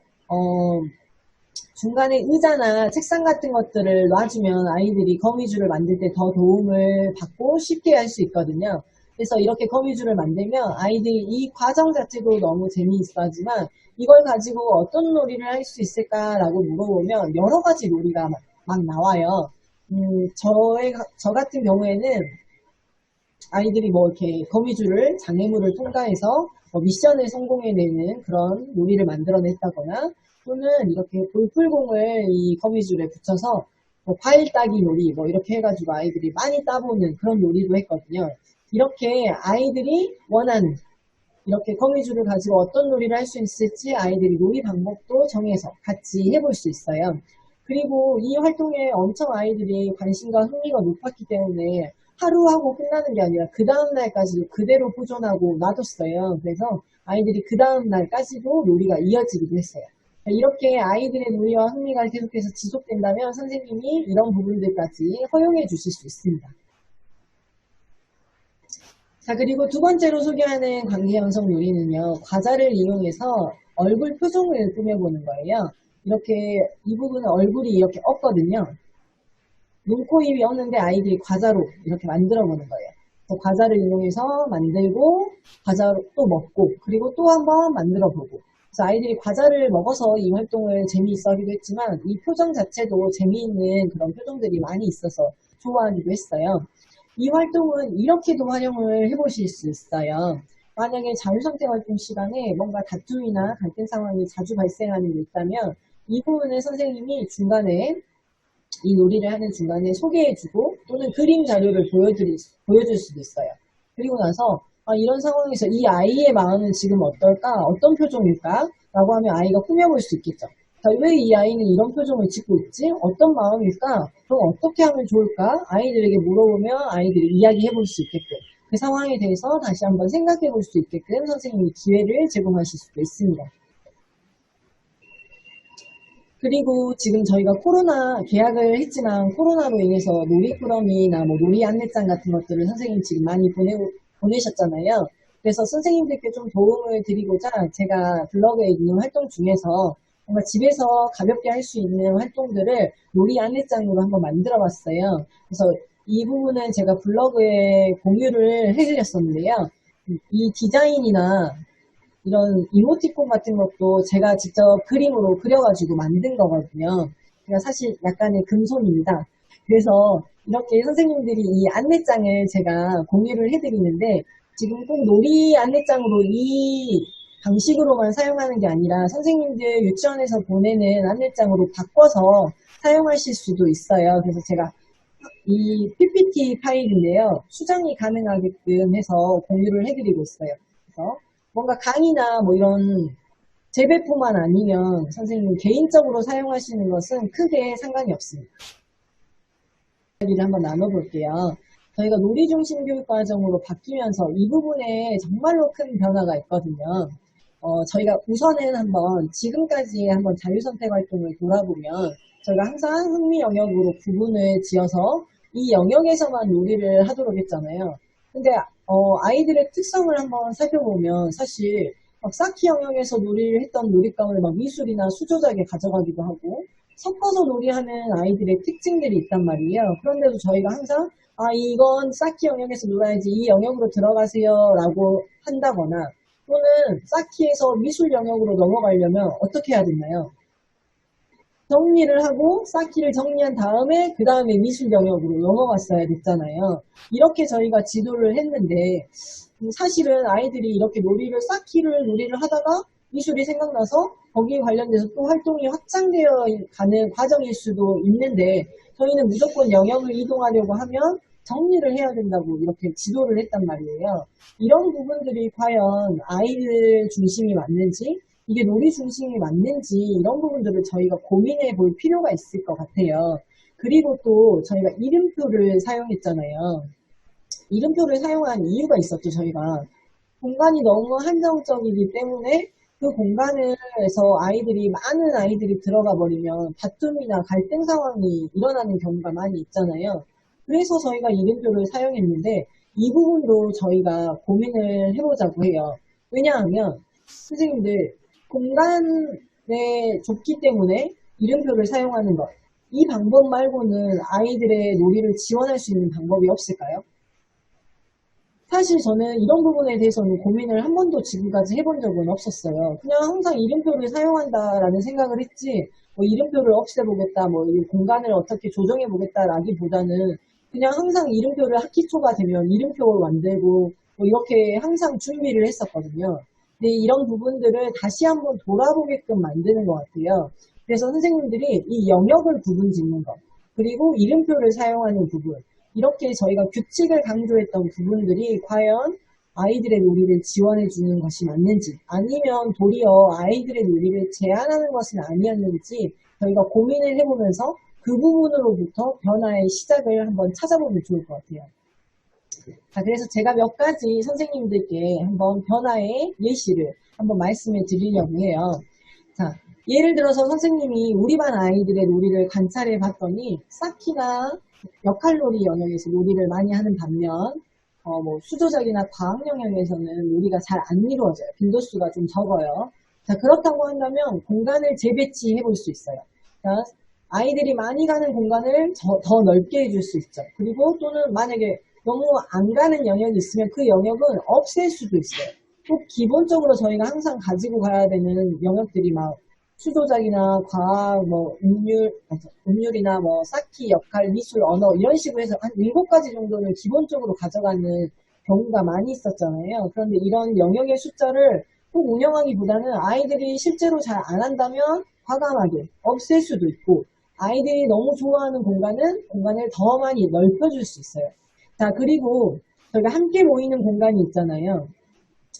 중간에 의자나 책상 같은 것들을 놔주면 아이들이 거미줄을 만들 때 더 도움을 받고 쉽게 할 수 있거든요. 그래서 이렇게 거미줄을 만들면 아이들이 이 과정 자체도 너무 재미있어 하지만 이걸 가지고 어떤 놀이를 할 수 있을까라고 물어보면 여러 가지 놀이가 막 나와요. 저 같은 경우에는 아이들이 뭐 이렇게 거미줄을 장애물을 통과해서 미션을 성공해내는 그런 놀이를 만들어냈다거나 또는 이렇게 볼풀공을 이 거미줄에 붙여서 뭐 과일 따기 놀이 뭐 이렇게 해가지고 아이들이 많이 따보는 그런 놀이도 했거든요. 이렇게 아이들이 원하는 이렇게 거미줄을 가지고 어떤 놀이를 할 수 있을지 아이들이 놀이 방법도 정해서 같이 해볼 수 있어요. 그리고 이 활동에 엄청 아이들이 관심과 흥미가 높았기 때문에 하루 하고 끝나는 게 아니라 그 다음날까지도 그대로 보존하고 놔뒀어요. 그래서 아이들이 그 다음날까지도 놀이가 이어지기도 했어요. 이렇게 아이들의 놀이와 흥미가 계속해서 지속된다면 선생님이 이런 부분들까지 허용해 주실 수 있습니다. 자, 그리고 두 번째로 소개하는 관계형성 놀이는요, 과자를 이용해서 얼굴 표정을 꾸며보는 거예요. 이렇게 이 부분은 얼굴이 이렇게 없거든요. 눈, 코, 입이 없는데 아이들이 과자로 이렇게 만들어보는 거예요. 과자를 이용해서 만들고 과자로 또 먹고 그리고 또 한번 만들어보고 그래서 아이들이 과자를 먹어서 이 활동을 재미있어 하기도 했지만 이 표정 자체도 재미있는 그런 표정들이 많이 있어서 좋아하기도 했어요. 이 활동은 이렇게도 활용을 해보실 수 있어요. 만약에 자유선택 활동 시간에 뭔가 다툼이나 갈등 상황이 자주 발생하는 게 있다면 이 부분을 선생님이 중간에 이 놀이를 하는 중간에 소개해주고 또는 그림 자료를 보여줄 수도 있어요. 그리고 나서 이런 상황에서 이 아이의 마음은 지금 어떨까? 어떤 표정일까? 라고 하면 아이가 꾸며볼 수 있겠죠. 왜 이 아이는 이런 표정을 짓고 있지? 어떤 마음일까? 그럼 어떻게 하면 좋을까? 아이들에게 물어보면 아이들이 이야기해볼 수 있게끔 그 상황에 대해서 다시 한번 생각해볼 수 있게끔 선생님이 기회를 제공하실 수도 있습니다. 그리고 지금 저희가 코로나 계약을 했지만 코로나로 인해서 놀이꾸러미나 뭐 놀이 안내장 같은 것들을 선생님 지금 많이 보내셨잖아요. 그래서 선생님들께 좀 도움을 드리고자 제가 블로그에 있는 활동 중에서 뭔가 집에서 가볍게 할 수 있는 활동들을 놀이 안내장으로 한번 만들어 봤어요. 그래서 이 부분은 제가 블로그에 공유를 해드렸었는데요. 이 디자인이나 이런 이모티콘 같은 것도 제가 직접 그림으로 그려가지고 만든 거거든요. 그러니까 사실 약간의 금손입니다. 그래서 이렇게 선생님들이 이 안내장을 제가 공유를 해드리는데 지금 꼭 놀이 안내장으로 이 방식으로만 사용하는 게 아니라 선생님들 유치원에서 보내는 안내장으로 바꿔서 사용하실 수도 있어요. 그래서 제가 이 PPT 파일인데요. 수정이 가능하게끔 해서 공유를 해드리고 있어요. 그래서 뭔가 강의나 뭐 이런 재배포만 아니면 선생님 개인적으로 사용하시는 것은 크게 상관이 없습니다. 이야기를 한번 나눠볼게요. 저희가 놀이중심 교육과정으로 바뀌면서 이 부분에 정말로 큰 변화가 있거든요. 저희가 우선은 한번 지금까지 한번 자유선택 활동을 돌아보면 저희가 항상 흥미 영역으로 구분을 지어서 이 영역에서만 놀이를 하도록 했잖아요. 근데 아이들의 특성을 한번 살펴보면 사실 막 쌓기 영역에서 놀이를 했던 놀잇감을 막 미술이나 수조작에 가져가기도 하고 섞어서 놀이하는 아이들의 특징들이 있단 말이에요. 그런데도 저희가 항상 이건 쌓기 영역에서 놀아야지 이 영역으로 들어가세요 라고 한다거나 또는 쌓기에서 미술 영역으로 넘어가려면 어떻게 해야 되나요? 정리를 하고 쌓기를 정리한 다음에 그 다음에 미술 영역으로 넘어갔어야 됐잖아요. 이렇게 저희가 지도를 했는데 사실은 아이들이 이렇게 쌓기를 놀이를 하다가 미술이 생각나서 거기에 관련돼서 또 활동이 확장되어 가는 과정일 수도 있는데 저희는 무조건 영역을 이동하려고 하면 정리를 해야 된다고 이렇게 지도를 했단 말이에요. 이런 부분들이 과연 아이들 중심이 맞는지 이게 놀이 중심이 맞는지 이런 부분들을 저희가 고민해 볼 필요가 있을 것 같아요. 그리고 또 저희가 이름표를 사용했잖아요. 이름표를 사용한 이유가 있었죠, 저희가. 공간이 너무 한정적이기 때문에 그 공간에서 많은 아이들이 들어가 버리면 다툼이나 갈등 상황이 일어나는 경우가 많이 있잖아요. 그래서 저희가 이름표를 사용했는데 이 부분도 저희가 고민을 해보자고 해요. 왜냐하면 선생님들 공간에 좁기 때문에 이름표를 사용하는 것. 이 방법 말고는 아이들의 놀이를 지원할 수 있는 방법이 없을까요? 사실 저는 이런 부분에 대해서는 고민을 한 번도 지금까지 해본 적은 없었어요. 그냥 항상 이름표를 사용한다라는 생각을 했지, 뭐 이름표를 없애보겠다, 뭐 이 공간을 어떻게 조정해보겠다라기보다는 그냥 항상 이름표를 학기 초가 되면 이름표를 만들고 뭐 이렇게 항상 준비를 했었거든요. 근데 이런 부분들을 다시 한번 돌아보게끔 만드는 것 같아요. 그래서 선생님들이 이 영역을 부분 짓는 것, 그리고 이름표를 사용하는 부분, 이렇게 저희가 규칙을 강조했던 부분들이 과연 아이들의 놀이를 지원해 주는 것이 맞는지 아니면 도리어 아이들의 놀이를 제한하는 것은 아니었는지 저희가 고민을 해보면서 그 부분으로부터 변화의 시작을 한번 찾아보면 좋을 것 같아요. 자, 그래서 제가 몇 가지 선생님들께 한번 변화의 예시를 한번 말씀을 드리려고 해요. 자, 예를 들어서 선생님이 우리 반 아이들의 놀이를 관찰해 봤더니 쌓기나 역할놀이 영역에서 놀이를 많이 하는 반면 뭐 수조적이나 과학 영역에서는 놀이가 잘 안 이루어져요. 빈도수가 좀 적어요. 자, 그렇다고 한다면 공간을 재배치해 볼 수 있어요. 자, 아이들이 많이 가는 공간을 더 넓게 해줄 수 있죠. 그리고 또는 만약에 너무 안 가는 영역이 있으면 그 영역은 없앨 수도 있어요. 또 기본적으로 저희가 항상 가지고 가야 되는 영역들이 막 수조작이나 과학, 뭐 음률이나 뭐 쌓기, 역할, 미술, 언어 이런 식으로 해서 한 7가지 정도는 기본적으로 가져가는 경우가 많이 있었잖아요. 그런데 이런 영역의 숫자를 꼭 운영하기보다는 아이들이 실제로 잘 안 한다면 과감하게 없앨 수도 있고 아이들이 너무 좋아하는 공간을 더 많이 넓혀줄 수 있어요. 자, 그리고 저희가 함께 모이는 공간이 있잖아요.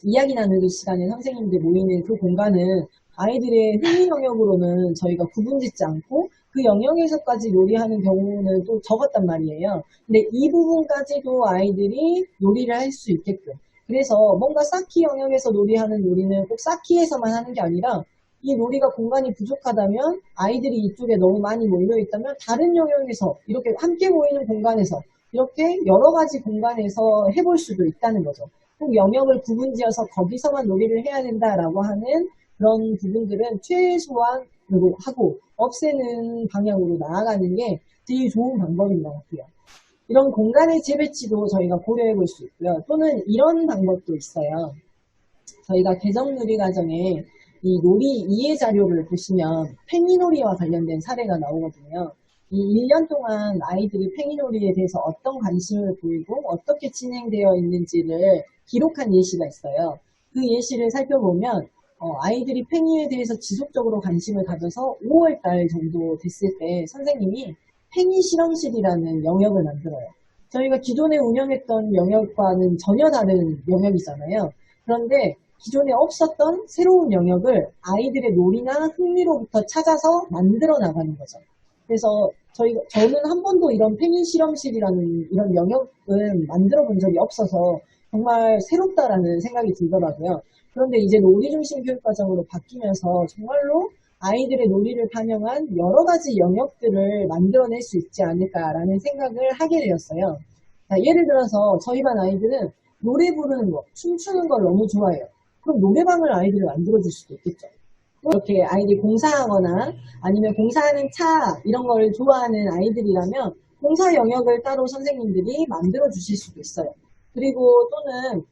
이야기 나누는 시간에 선생님들 모이는 그 공간은 아이들의 흥미 영역으로는 저희가 구분짓지 않고 그 영역에서까지 놀이하는 경우는 또 적었단 말이에요. 근데 이 부분까지도 아이들이 놀이를 할 수 있게끔. 그래서 뭔가 쌓기 영역에서 놀이하는 놀이는 꼭 쌓기에서만 하는 게 아니라 이 놀이가 공간이 부족하다면 아이들이 이쪽에 너무 많이 몰려 있다면 다른 영역에서 이렇게 함께 모이는 공간에서 이렇게 여러 가지 공간에서 해볼 수도 있다는 거죠. 꼭 영역을 구분지어서 거기서만 놀이를 해야 된다라고 하는 그런 부분들은 최소한으로 하고 없애는 방향으로 나아가는 게 제일 좋은 방법인 것 같아요. 이런 공간의 재배치도 저희가 고려해 볼 수 있고요. 또는 이런 방법도 있어요. 저희가 개정놀이과정에 이 놀이 이해 자료를 보시면 팽이놀이와 관련된 사례가 나오거든요. 이 1년 동안 아이들이 팽이놀이에 대해서 어떤 관심을 보이고 어떻게 진행되어 있는지를 기록한 예시가 있어요. 그 예시를 살펴보면 아이들이 팽이에 대해서 지속적으로 관심을 가져서 5월달 정도 됐을 때 선생님이 팽이 실험실이라는 영역을 만들어요. 저희가 기존에 운영했던 영역과는 전혀 다른 영역이잖아요. 그런데 기존에 없었던 새로운 영역을 아이들의 놀이나 흥미로부터 찾아서 만들어 나가는 거죠. 그래서 저는 한 번도 이런 팽이 실험실이라는 이런 영역은 만들어 본 적이 없어서 정말 새롭다라는 생각이 들더라고요. 그런데 이제 놀이 중심 교육 과정으로 바뀌면서 정말로 아이들의 놀이를 반영한 여러 가지 영역들을 만들어낼 수 있지 않을까라는 생각을 하게 되었어요. 자, 예를 들어서 저희 반 아이들은 노래 부르는 거, 춤추는 걸 너무 좋아해요. 그럼 노래방을 아이들을 만들어줄 수도 있겠죠. 이렇게 아이들이 공사하거나 아니면 공사하는 차 이런 걸 좋아하는 아이들이라면 공사 영역을 따로 선생님들이 만들어 주실 수도 있어요. 그리고 또는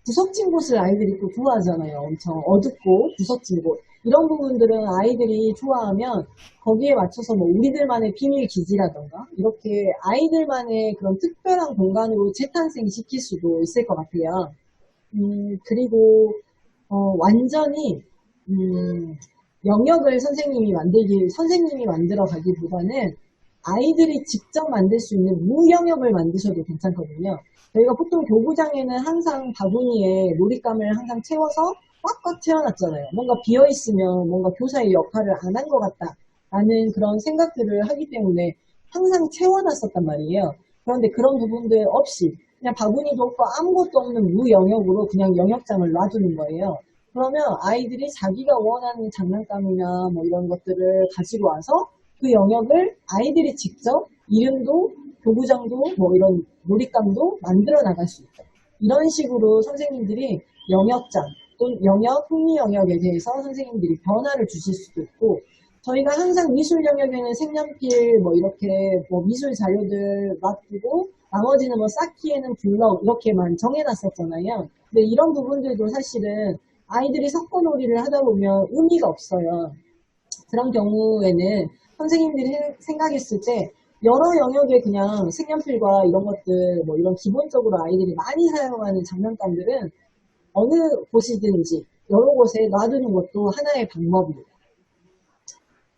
구석진 곳을 아이들이 또 좋아하잖아요. 엄청 어둡고 구석진 곳. 이런 부분들은 아이들이 좋아하면 거기에 맞춰서 뭐 우리들만의 비밀 기지라던가 이렇게 아이들만의 그런 특별한 공간으로 재탄생시킬 수도 있을 것 같아요. 그리고 완전히 영역을 선생님이 만들어 가기보다는 아이들이 직접 만들 수 있는 무영역을 만드셔도 괜찮거든요. 저희가 보통 교구장에는 항상 바구니에 놀잇감을 항상 채워서 꽉꽉 채워놨잖아요. 뭔가 비어있으면 뭔가 교사의 역할을 안 한 것 같다라는 그런 생각들을 하기 때문에 항상 채워놨었단 말이에요. 그런데 그런 부분들 없이 그냥 바구니도 없고 아무것도 없는 무영역으로 그냥 영역장을 놔두는 거예요. 그러면 아이들이 자기가 원하는 장난감이나 뭐 이런 것들을 가지고 와서 그 영역을 아이들이 직접 이름도 교구장도 뭐 이런 놀잇감도 만들어 나갈 수 있다. 이런 식으로 선생님들이 영역장 또는 영역, 흥미 영역에 대해서 선생님들이 변화를 주실 수도 있고 저희가 항상 미술 영역에는 색연필 뭐 이렇게 뭐 미술 자료들 놔두고 나머지는 뭐 쌓기에는 블럭 이렇게만 정해놨었잖아요. 근데 이런 부분들도 사실은 아이들이 섞어놀이를 하다 보면 의미가 없어요. 그런 경우에는 선생님들이 생각했을 때 여러 영역에 그냥 색연필과 이런 것들 뭐 이런 기본적으로 아이들이 많이 사용하는 장난감들은 어느 곳이든지 여러 곳에 놔두는 것도 하나의 방법입니다.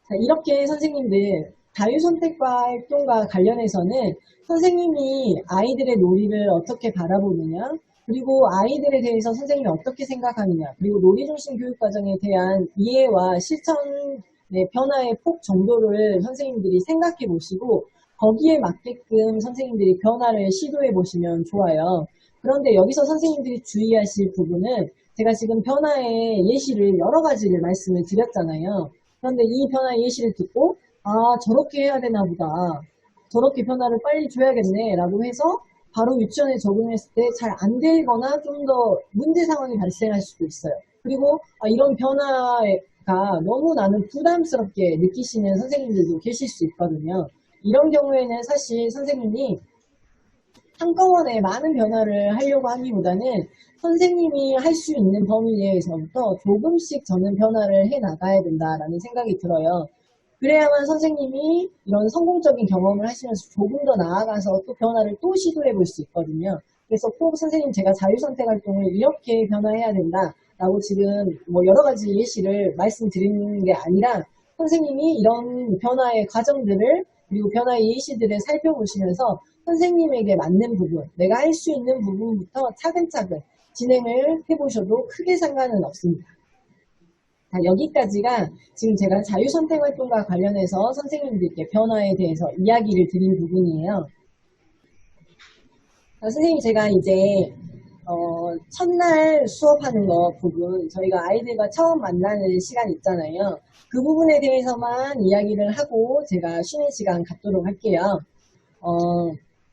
자, 이렇게 선생님들 자유선택과 활동과 관련해서는 선생님이 아이들의 놀이를 어떻게 바라보느냐 그리고 아이들에 대해서 선생님이 어떻게 생각하느냐 그리고 놀이중심 교육과정에 대한 이해와 실천의 변화의 폭 정도를 선생님들이 생각해 보시고 거기에 맞게끔 선생님들이 변화를 시도해 보시면 좋아요. 그런데 여기서 선생님들이 주의하실 부분은 제가 지금 변화의 예시를 여러 가지를 말씀을 드렸잖아요. 그런데 이 변화의 예시를 듣고 아 저렇게 해야 되나 보다. 저렇게 변화를 빨리 줘야겠네 라고 해서 바로 유치원에 적응했을 때 잘 안 되거나 좀 더 문제 상황이 발생할 수도 있어요. 그리고 이런 변화가 너무 나는 부담스럽게 느끼시는 선생님들도 계실 수 있거든요. 이런 경우에는 사실 선생님이 한꺼번에 많은 변화를 하려고 하기보다는 선생님이 할 수 있는 범위 내에서부터 조금씩 저는 변화를 해 나가야 된다라는 생각이 들어요. 그래야만 선생님이 이런 성공적인 경험을 하시면서 조금 더 나아가서 또 변화를 또 시도해 볼 수 있거든요. 그래서 꼭 선생님 제가 자유선택 활동을 이렇게 변화해야 된다라고 지금 뭐 여러 가지 예시를 말씀드리는 게 아니라 선생님이 이런 변화의 과정들을 그리고 변화의 예시들을 살펴보시면서 선생님에게 맞는 부분, 내가 할 수 있는 부분부터 차근차근 진행을 해보셔도 크게 상관은 없습니다. 자, 여기까지가 지금 제가 자유선택 활동과 관련해서 선생님들께 변화에 대해서 이야기를 드린 부분이에요. 자, 선생님 제가 이제 첫날 수업하는 거 부분 저희가 아이들과 처음 만나는 시간 있잖아요. 그 부분에 대해서만 이야기를 하고 제가 쉬는 시간 갖도록 할게요.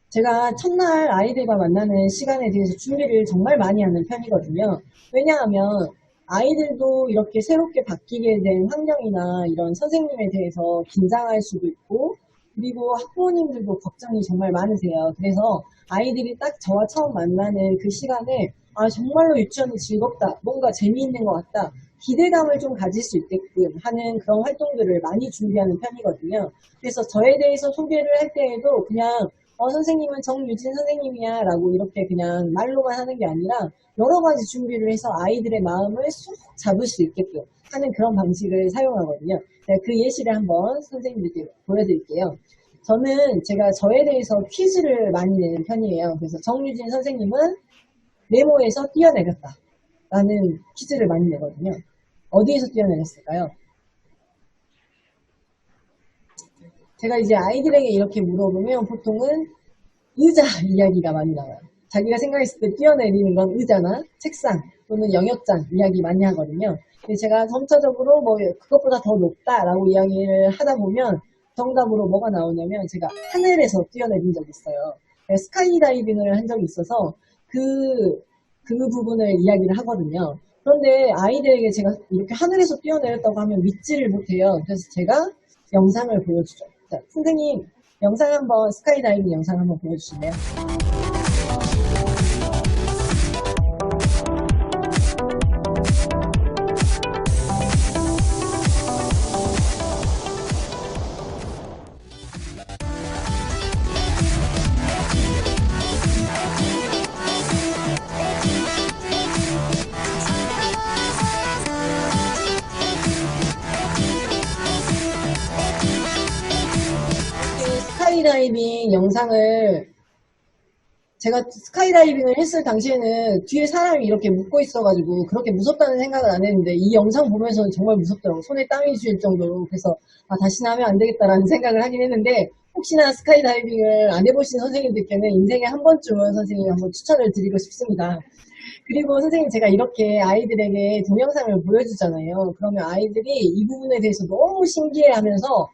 제가 첫날 아이들과 만나는 시간에 대해서 준비를 정말 많이 하는 편이거든요. 왜냐하면 아이들도 이렇게 새롭게 바뀌게 된 환경이나 이런 선생님에 대해서 긴장할 수도 있고 그리고 학부모님들도 걱정이 정말 많으세요. 그래서 아이들이 딱 저와 처음 만나는 그 시간에 정말로 유치원이 즐겁다, 뭔가 재미있는 것 같다, 기대감을 좀 가질 수 있게끔 하는 그런 활동들을 많이 준비하는 편이거든요. 그래서 저에 대해서 소개를 할 때에도 그냥 선생님은 정유진 선생님이야 라고 이렇게 그냥 말로만 하는 게 아니라 여러 가지 준비를 해서 아이들의 마음을 쏙 잡을 수 있게끔 하는 그런 방식을 사용하거든요. 그 예시를 한번 선생님들께 보여드릴게요. 제가 저에 대해서 퀴즈를 많이 내는 편이에요. 그래서 정유진 선생님은 네모에서 뛰어내렸다 라는 퀴즈를 많이 내거든요. 어디에서 뛰어내렸을까요? 제가 이제 아이들에게 이렇게 물어보면 보통은 의자 이야기가 많이 나와요. 자기가 생각했을 때 뛰어내리는 건 의자나 책상 또는 영역장 이야기 많이 하거든요. 근데 제가 점차적으로 뭐 그것보다 더 높다라고 이야기를 하다 보면 정답으로 뭐가 나오냐면 제가 하늘에서 뛰어내린 적이 있어요. 스카이다이빙을 한 적이 있어서 그 부분을 이야기를 하거든요. 그런데 아이들에게 제가 이렇게 하늘에서 뛰어내렸다고 하면 믿지를 못해요. 그래서 제가 영상을 보여주죠. 자, 선생님 스카이다이빙 영상 한번 보여주실래요? 스카이다이빙 영상을 제가 스카이다이빙을 했을 당시에는 뒤에 사람이 이렇게 묶고 있어가지고 그렇게 무섭다는 생각을 안 했는데 이 영상 보면서는 정말 무섭더라고요. 손에 땀이 질 정도로. 그래서 다시는 하면 안 되겠다라는 생각을 하긴 했는데 혹시나 스카이다이빙을 안 해보신 선생님들께는 인생에 한 번쯤은 선생님이 한번 추천을 드리고 싶습니다. 그리고 선생님 제가 이렇게 아이들에게 동영상을 보여주잖아요. 그러면 아이들이 이 부분에 대해서 너무 신기해하면서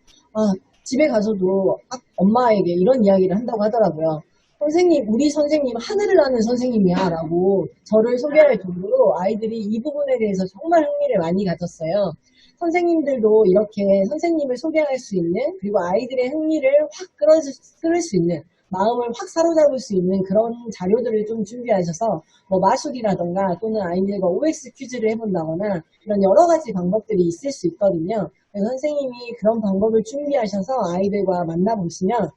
집에 가서도 엄마에게 이런 이야기를 한다고 하더라고요. 선생님, 우리 선생님 하늘을 나는 선생님이야 라고 저를 소개할 정도로 아이들이 이 부분에 대해서 정말 흥미를 많이 가졌어요. 선생님들도 이렇게 선생님을 소개할 수 있는, 그리고 아이들의 흥미를 확 끌을 수 있는, 마음을 확 사로잡을 수 있는 그런 자료들을 좀 준비하셔서 뭐 마술이라던가 또는 아이들과 OX 퀴즈를 해본다거나 이런 여러 가지 방법들이 있을 수 있거든요. 그래서 선생님이 그런 방법을 준비하셔서 아이들과 만나보시면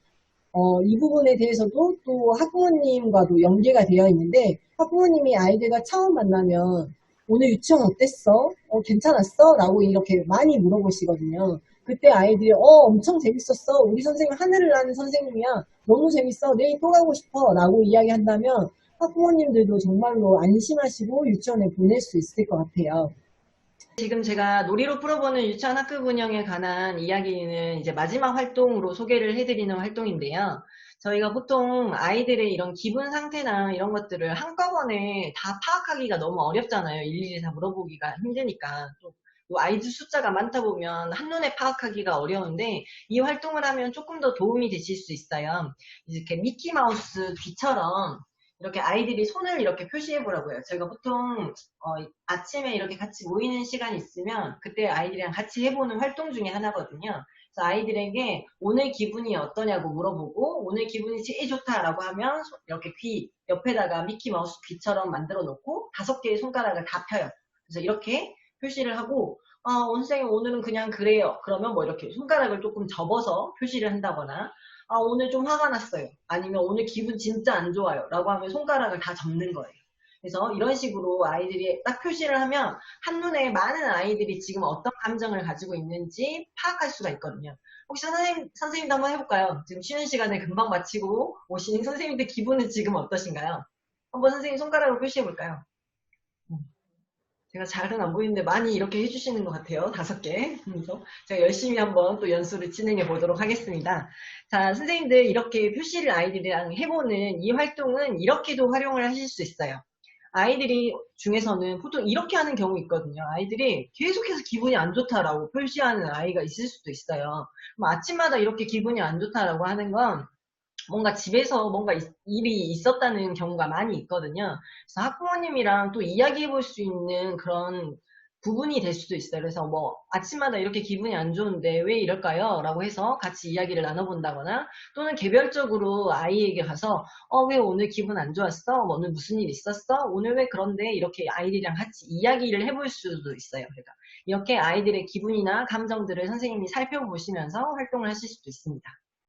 이 부분에 대해서도 또 학부모님과도 연계가 되어 있는데 학부모님이 아이들과 처음 만나면 오늘 유치원 어땠어? 괜찮았어? 라고 이렇게 많이 물어보시거든요. 그때 아이들이 엄청 재밌었어. 우리 선생님 하늘을 나는 선생님이야. 너무 재밌어. 내일 또 가고 싶어. 라고 이야기한다면 학부모님들도 정말로 안심하시고 유치원에 보낼 수 있을 것 같아요. 지금 제가 놀이로 풀어보는 유치원 학급 운영에 관한 이야기는 이제 마지막 활동으로 소개를 해드리는 활동인데요. 저희가 보통 아이들의 이런 기분 상태나 이런 것들을 한꺼번에 다 파악하기가 너무 어렵잖아요. 일일이 다 물어보기가 힘드니까. 또 아이들 숫자가 많다 보면 한눈에 파악하기가 어려운데 이 활동을 하면 조금 더 도움이 되실 수 있어요. 이렇게 미키마우스 귀처럼 이렇게 아이들이 손을 이렇게 표시해 보라고요. 저희가 보통 아침에 이렇게 같이 모이는 시간이 있으면 그때 아이들이랑 같이 해보는 활동 중에 하나거든요. 그래서 아이들에게 오늘 기분이 어떠냐고 물어보고 오늘 기분이 제일 좋다라고 하면 이렇게 귀 옆에다가 미키마우스 귀처럼 만들어 놓고 5개의 손가락을 다 펴요. 그래서 이렇게 표시를 하고 선생님 오늘은 그냥 그래요. 그러면 뭐 이렇게 손가락을 조금 접어서 표시를 한다거나 오늘 좀 화가 났어요. 아니면 오늘 기분 진짜 안 좋아요. 라고 하면 손가락을 다 접는 거예요. 그래서 이런 식으로 아이들이 딱 표시를 하면 한눈에 많은 아이들이 지금 어떤 감정을 가지고 있는지 파악할 수가 있거든요. 혹시 선생님도 한번 해볼까요? 지금 쉬는 시간에 금방 마치고 오신 선생님들 기분은 지금 어떠신가요? 한번 선생님 손가락으로 표시해볼까요? 제가 잘은 안 보이는데 많이 이렇게 해주시는 것 같아요. 5개. 그래서 제가 열심히 한번 또 연수를 진행해 보도록 하겠습니다. 자, 선생님들 이렇게 표시를 아이들이랑 해보는 이 활동은 이렇게도 활용을 하실 수 있어요. 아이들이 중에서는 보통 이렇게 하는 경우 있거든요. 아이들이 계속해서 기분이 안 좋다라고 표시하는 아이가 있을 수도 있어요. 그럼 아침마다 이렇게 기분이 안 좋다라고 하는 건 뭔가 집에서 뭔가 일이 있었다는 경우가 많이 있거든요. 그래서 학부모님이랑 또 이야기해 볼 수 있는 그런 부분이 될 수도 있어요. 그래서 뭐 아침마다 이렇게 기분이 안 좋은데 왜 이럴까요? 라고 해서 같이 이야기를 나눠본다거나 또는 개별적으로 아이에게 가서 왜 오늘 기분 안 좋았어? 뭐 오늘 무슨 일 있었어? 오늘 왜 그런데? 이렇게 아이들이랑 같이 이야기를 해볼 수도 있어요. 그러니까 이렇게 아이들의 기분이나 감정들을 선생님이 살펴보시면서 활동을 하실 수도 있습니다.